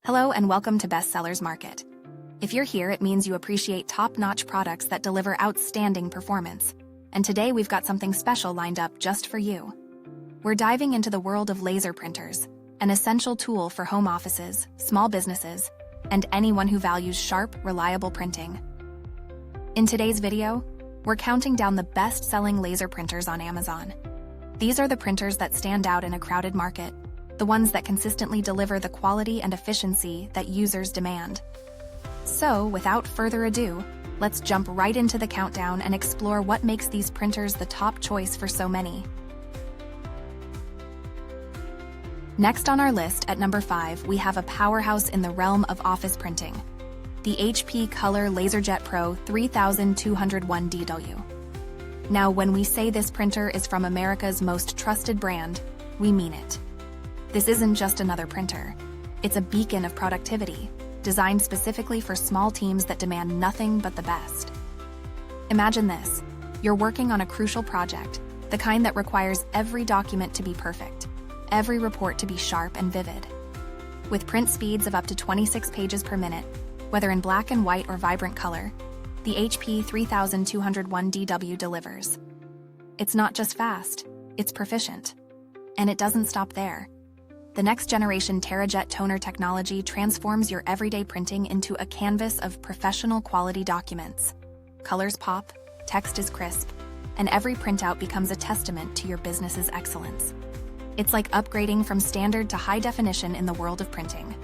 Hello and welcome to Bestsellers Market. If you're here, it means you appreciate top-notch products that deliver outstanding performance. And today we've got something special lined up just for you. We're diving into the world of laser printers, an essential tool for home offices, small businesses, and anyone who values sharp, reliable printing. In today's video, we're counting down the best-selling laser printers on Amazon. These are the printers that stand out in a crowded market, the ones that consistently deliver the quality and efficiency that users demand. So, without further ado, let's jump right into the countdown and explore what makes these printers the top choice for so many. Next on our list, at number 5, we have a powerhouse in the realm of office printing, the HP Color LaserJet Pro 3201DW. Now, when we say this printer is from America's most trusted brand, we mean it. This isn't just another printer. It's a beacon of productivity, designed specifically for small teams that demand nothing but the best. Imagine this. You're working on a crucial project, the kind that requires every document to be perfect, every report to be sharp and vivid. With print speeds of up to 26 pages per minute, whether in black and white or vibrant color, the HP 3201DW delivers. It's not just fast, it's proficient. And it doesn't stop there. The next-generation TeraJet toner technology transforms your everyday printing into a canvas of professional quality documents. Colors pop, text is crisp, and every printout becomes a testament to your business's excellence. It's like upgrading from standard to high definition in the world of printing.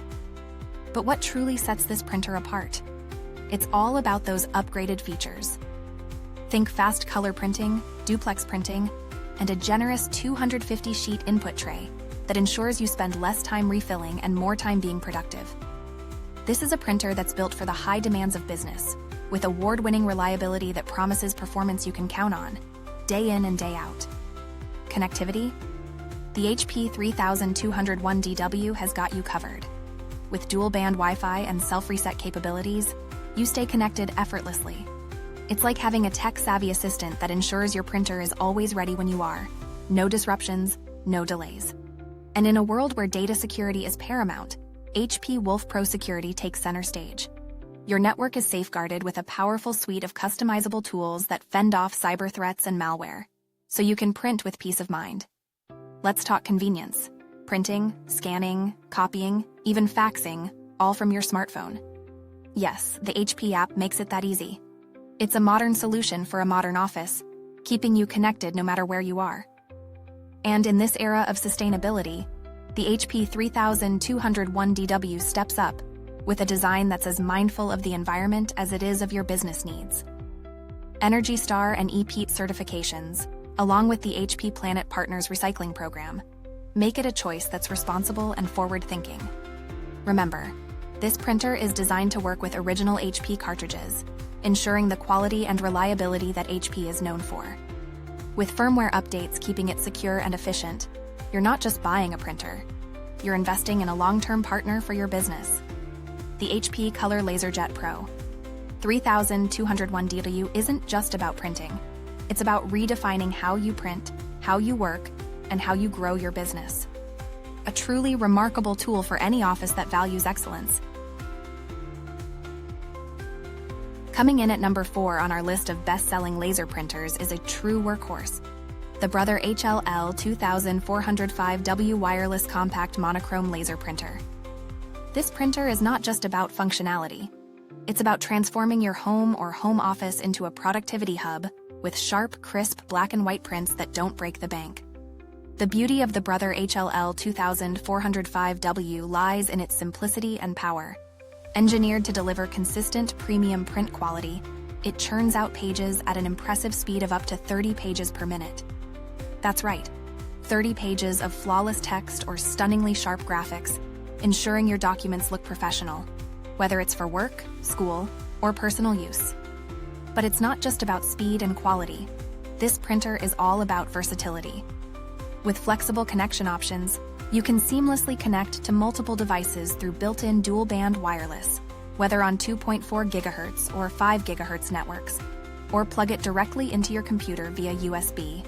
But what truly sets this printer apart? It's all about those upgraded features. Think fast color printing, duplex printing, and a generous 250-sheet input tray that ensures you spend less time refilling and more time being productive. This is a printer that's built for the high demands of business, with award-winning reliability that promises performance you can count on, day in and day out. Connectivity? The HP 3201DW has got you covered. With dual-band Wi-Fi and self-reset capabilities, you stay connected effortlessly. It's like having a tech-savvy assistant that ensures your printer is always ready when you are. No disruptions, no delays. And in a world where data security is paramount, HP Wolf Pro Security takes center stage. Your network is safeguarded with a powerful suite of customizable tools that fend off cyber threats and malware, so you can print with peace of mind. Let's talk convenience. Printing, scanning, copying, even faxing, all from your smartphone. Yes, the HP app makes it that easy. It's a modern solution for a modern office, keeping you connected no matter where you are. And in this era of sustainability, the HP 3201DW steps up with a design that's as mindful of the environment as it is of your business needs. Energy Star and EPEAT certifications, along with the HP Planet Partners recycling program, make it a choice that's responsible and forward-thinking. Remember, this printer is designed to work with original HP cartridges, ensuring the quality and reliability that HP is known for. With firmware updates keeping it secure and efficient, you're not just buying a printer, you're investing in a long-term partner for your business. The HP Color LaserJet Pro 3201DW isn't just about printing. It's about redefining how you print, how you work, and how you grow your business. A truly remarkable tool for any office that values excellence. Coming in at number 4 on our list of best-selling laser printers is a true workhorse, the Brother HL-L2460DW wireless compact monochrome laser printer. This printer is not just about functionality. It's about transforming your home or home office into a productivity hub with sharp, crisp black and white prints that don't break the bank. The beauty of the Brother HL-L2460DW lies in its simplicity and power. Engineered to deliver consistent premium print quality, it churns out pages at an impressive speed of up to 30 pages per minute. That's right, 30 pages of flawless text or stunningly sharp graphics, ensuring your documents look professional, whether it's for work, school, or personal use. But it's not just about speed and quality. This printer is all about versatility. With flexible connection options, you can seamlessly connect to multiple devices through built-in dual-band wireless, whether on 2.4 GHz or 5 GHz networks, or plug it directly into your computer via USB.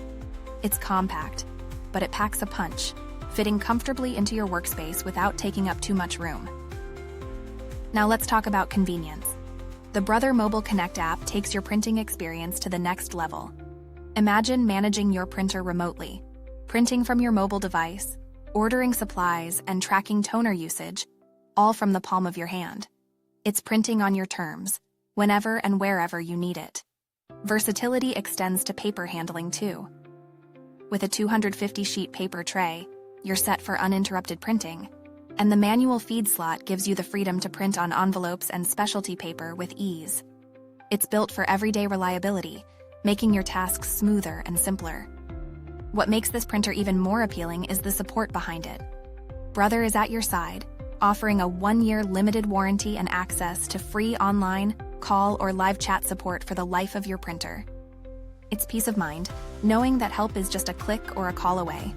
It's compact, but it packs a punch, fitting comfortably into your workspace without taking up too much room. Now let's talk about convenience. The Brother Mobile Connect app takes your printing experience to the next level. Imagine managing your printer remotely, printing from your mobile device, ordering supplies, and tracking toner usage, all from the palm of your hand. It's printing on your terms, whenever and wherever you need it. Versatility extends to paper handling too. With a 250-sheet paper tray, you're set for uninterrupted printing, and the manual feed slot gives you the freedom to print on envelopes and specialty paper with ease. It's built for everyday reliability, making your tasks smoother and simpler. What makes this printer even more appealing is the support behind it. Brother is at your side, offering a 1-year limited warranty and access to free online, call, or live chat support for the life of your printer. It's peace of mind, knowing that help is just a click or a call away.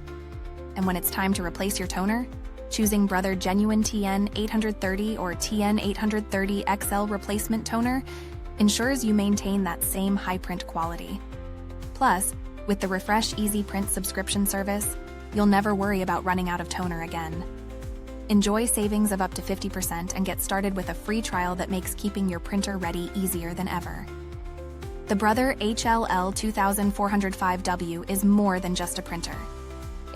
And when it's time to replace your toner, choosing Brother Genuine TN830 or TN830XL replacement toner ensures you maintain that same high print quality. Plus, with the Refresh Easy Print subscription service, you'll never worry about running out of toner again. Enjoy savings of up to 50% and get started with a free trial that makes keeping your printer ready easier than ever. The Brother HL-L2460DW is more than just a printer.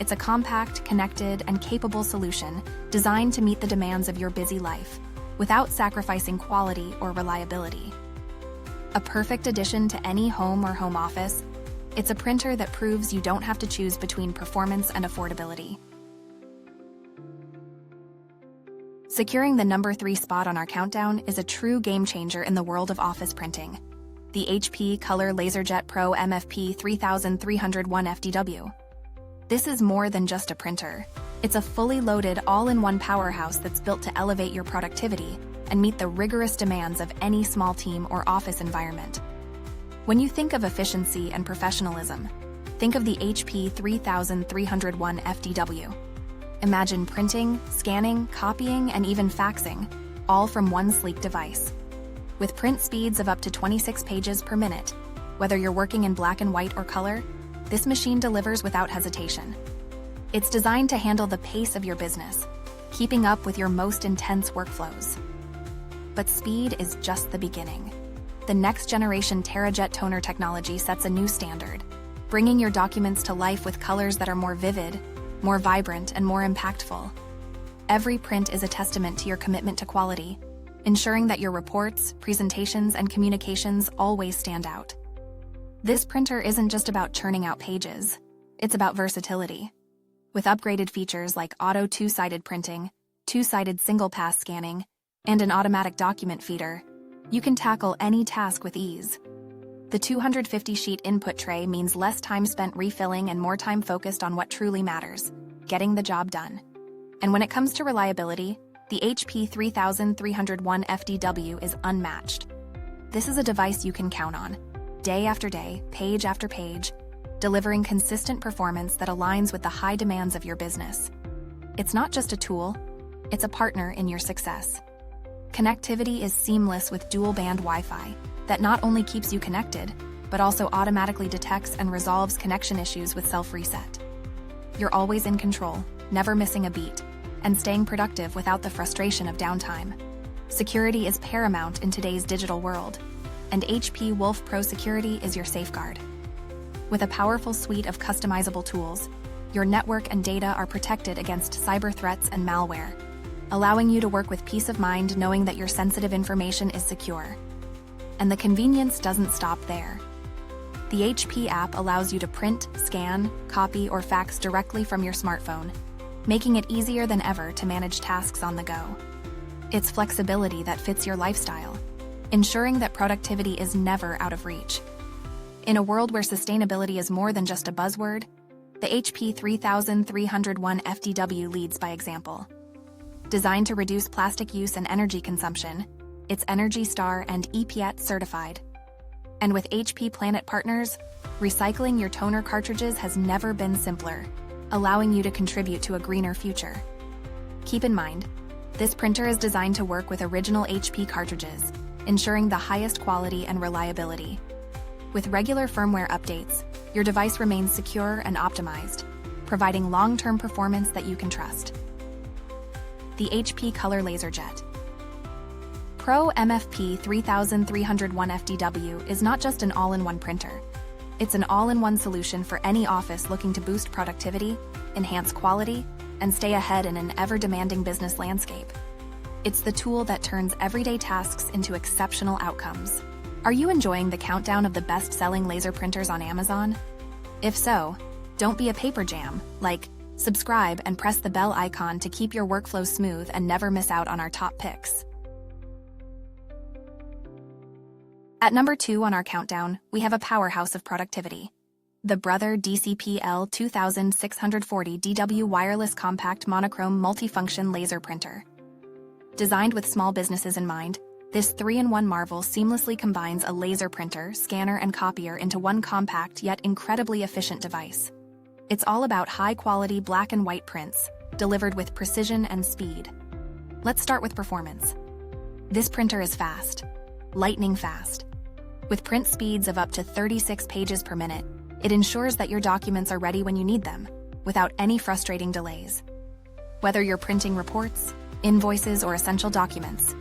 It's a compact, connected, and capable solution designed to meet the demands of your busy life, without sacrificing quality or reliability. A perfect addition to any home or home office, it's a printer that proves you don't have to choose between performance and affordability. Securing the number 3 spot on our countdown is a true game changer in the world of office printing. The HP Color LaserJet Pro MFP 3301FDW. This is more than just a printer. It's a fully loaded, all-in-one powerhouse that's built to elevate your productivity and meet the rigorous demands of any small team or office environment. When you think of efficiency and professionalism, think of the HP 3301FDW. Imagine printing, scanning, copying, and even faxing, all from one sleek device. With print speeds of up to 26 pages per minute, whether you're working in black and white or color, this machine delivers without hesitation. It's designed to handle the pace of your business, keeping up with your most intense workflows. But speed is just the beginning. The next generation TerraJet toner technology sets a new standard, bringing your documents to life with colors that are more vivid, more vibrant, and more impactful. Every print is a testament to your commitment to quality, ensuring that your reports, presentations, and communications always stand out. This printer isn't just about churning out pages, it's about versatility. With upgraded features like auto two-sided printing, two-sided single-pass scanning, and an automatic document feeder, you can tackle any task with ease. The 250-sheet input tray means less time spent refilling and more time focused on what truly matters, getting the job done. And when it comes to reliability, the HP 3301FDW is unmatched. This is a device you can count on, day after day, page after page, delivering consistent performance that aligns with the high demands of your business. It's not just a tool, it's a partner in your success. Connectivity is seamless with dual-band Wi-Fi that not only keeps you connected, but also automatically detects and resolves connection issues with self-reset. You're always in control, never missing a beat, and staying productive without the frustration of downtime. Security is paramount in today's digital world, and HP Wolf Pro Security is your safeguard. With a powerful suite of customizable tools, your network and data are protected against cyber threats and malware, allowing you to work with peace of mind knowing that your sensitive information is secure. And the convenience doesn't stop there. The HP app allows you to print, scan, copy, or fax directly from your smartphone, making it easier than ever to manage tasks on the go. It's flexibility that fits your lifestyle, ensuring that productivity is never out of reach. In a world where sustainability is more than just a buzzword, the HP 3301FDW leads by example. Designed to reduce plastic use and energy consumption, it's ENERGY STAR and EPEAT certified. And with HP Planet Partners, recycling your toner cartridges has never been simpler, allowing you to contribute to a greener future. Keep in mind, this printer is designed to work with original HP cartridges, ensuring the highest quality and reliability. With regular firmware updates, your device remains secure and optimized, providing long-term performance that you can trust. The HP Color LaserJet. Pro MFP 3301FDW is not just an all-in-one printer. It's an all-in-one solution for any office looking to boost productivity, enhance quality, and stay ahead in an ever-demanding business landscape. It's the tool that turns everyday tasks into exceptional outcomes. Are you enjoying the countdown of the best-selling laser printers on Amazon? If so, don't be a paper jam. Subscribe and press the bell icon to keep your workflow smooth and never miss out on our top picks. At number 2 on our countdown, we have a powerhouse of productivity. The Brother DCP-L2640DW wireless compact monochrome multifunction laser printer. Designed with small businesses in mind, this 3-in-1 marvel seamlessly combines a laser printer, scanner, and copier into one compact yet incredibly efficient device. It's all about high-quality black and white prints, delivered with precision and speed. Let's start with performance. This printer is fast, lightning fast. With print speeds of up to 36 pages per minute, it ensures that your documents are ready when you need them, without any frustrating delays. Whether you're printing reports, invoices, or essential documents,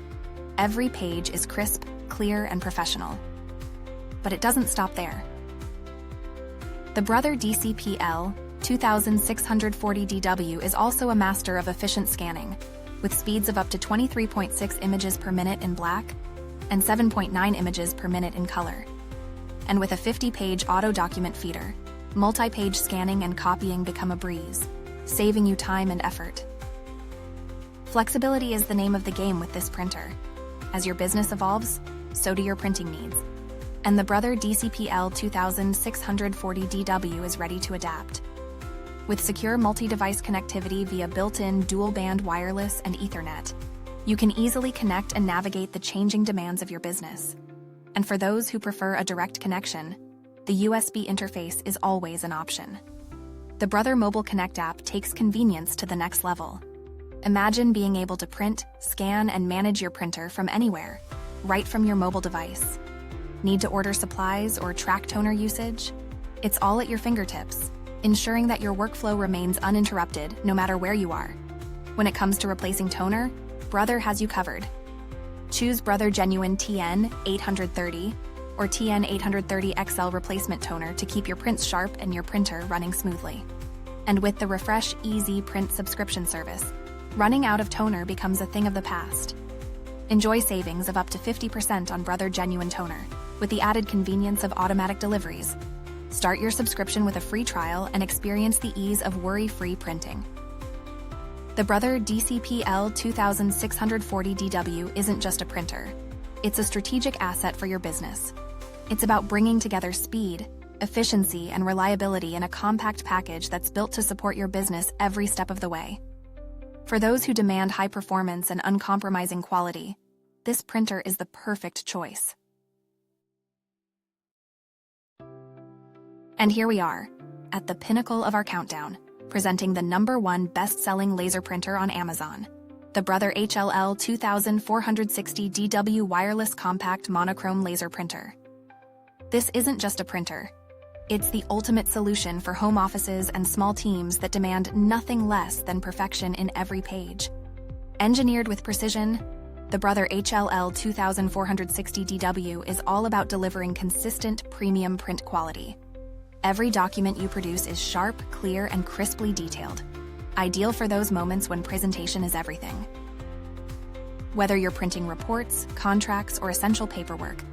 every page is crisp, clear, and professional. But it doesn't stop there. The Brother DCP-L2640DW is also a master of efficient scanning, with speeds of up to 23.6 images per minute in black and 7.9 images per minute in color. And with a 50-page auto document feeder, multi-page scanning and copying become a breeze, saving you time and effort. Flexibility is the name of the game with this printer. As your business evolves, so do your printing needs. And the Brother DCP-L2640DW is ready to adapt. With secure multi-device connectivity via built-in dual-band wireless and Ethernet, you can easily connect and navigate the changing demands of your business. And for those who prefer a direct connection, the USB interface is always an option. The Brother Mobile Connect app takes convenience to the next level. Imagine being able to print, scan, and manage your printer from anywhere, right from your mobile device. Need to order supplies or track toner usage? It's all at your fingertips, ensuring that your workflow remains uninterrupted no matter where you are. When it comes to replacing toner, Brother has you covered. Choose Brother Genuine TN830 or TN830XL replacement toner to keep your prints sharp and your printer running smoothly. And with the Refresh Easy Print subscription service, running out of toner becomes a thing of the past. Enjoy savings of up to 50% on Brother Genuine Toner, with the added convenience of automatic deliveries. Start your subscription with a free trial and experience the ease of worry-free printing. The Brother DCP-L2640DW isn't just a printer. It's a strategic asset for your business. It's about bringing together speed, efficiency, and reliability in a compact package that's built to support your business every step of the way. For those who demand high performance and uncompromising quality, this printer is the perfect choice. And here we are, at the pinnacle of our countdown, presenting the #1 best-selling laser printer on Amazon, the Brother HL-L2460DW wireless compact monochrome laser printer. This isn't just a printer. It's the ultimate solution for home offices and small teams that demand nothing less than perfection in every page. Engineered with precision, the Brother HL-L2460DW is all about delivering consistent premium print quality. Every document you produce is sharp, clear, and crisply detailed, ideal for those moments when presentation is everything. Whether you're printing reports, contracts, or essential paperwork,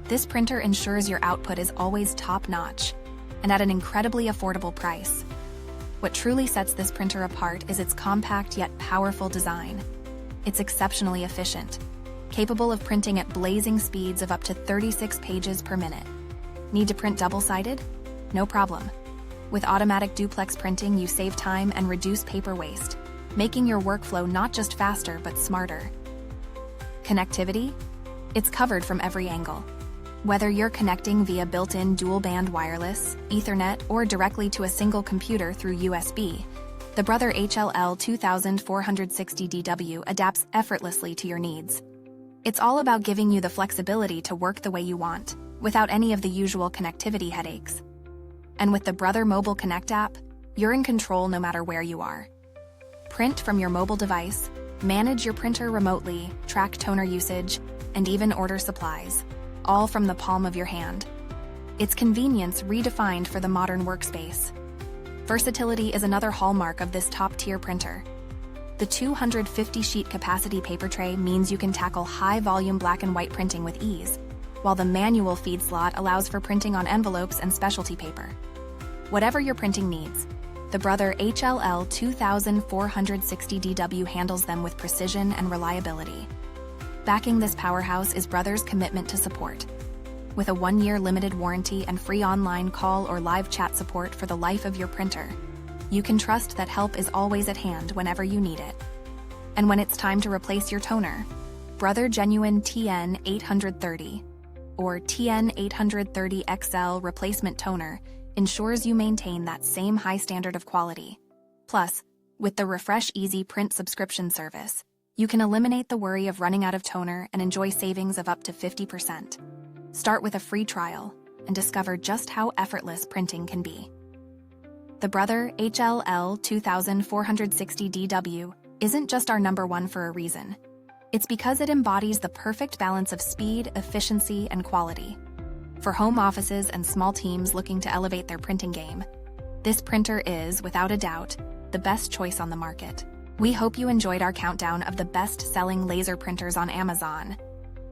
this printer ensures your output is always top-notch and at an incredibly affordable price. What truly sets this printer apart is its compact yet powerful design. It's exceptionally efficient, capable of printing at blazing speeds of up to 36 pages per minute. Need to print double-sided? No problem. With automatic duplex printing, you save time and reduce paper waste, making your workflow not just faster but smarter. Connectivity? It's covered from every angle. Whether you're connecting via built-in dual-band wireless, Ethernet, or directly to a single computer through USB, the Brother HL-L2460DW adapts effortlessly to your needs. It's all about giving you the flexibility to work the way you want, without any of the usual connectivity headaches. And with the Brother Mobile Connect app, you're in control no matter where you are. Print from your mobile device, manage your printer remotely, track toner usage, and even order supplies, all from the palm of your hand. It's convenience redefined for the modern workspace. Versatility is another hallmark of this top-tier printer. The 250-sheet capacity paper tray means you can tackle high-volume black and white printing with ease, while the manual feed slot allows for printing on envelopes and specialty paper. Whatever your printing needs, the Brother HL-L2460DW handles them with precision and reliability. Backing this powerhouse is Brother's commitment to support. With a 1-year limited warranty and free online call or live chat support for the life of your printer, you can trust that help is always at hand whenever you need it. And when it's time to replace your toner, Brother Genuine TN830 or TN830XL replacement toner ensures you maintain that same high standard of quality. Plus, with the Refresh Easy Print subscription service, you can eliminate the worry of running out of toner and enjoy savings of up to 50%. Start with a free trial and discover just how effortless printing can be. The Brother HL-L2460DW isn't just our #1 for a reason. It's because it embodies the perfect balance of speed, efficiency, and quality. For home offices and small teams looking to elevate their printing game, this printer is, without a doubt, the best choice on the market. We hope you enjoyed our countdown of the best-selling laser printers on Amazon.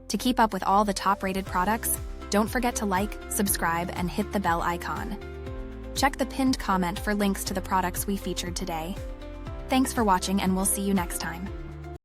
To keep up with all the top-rated products, don't forget to like, subscribe, and hit the bell icon. Check the pinned comment for links to the products we featured today. Thanks for watching, and we'll see you next time.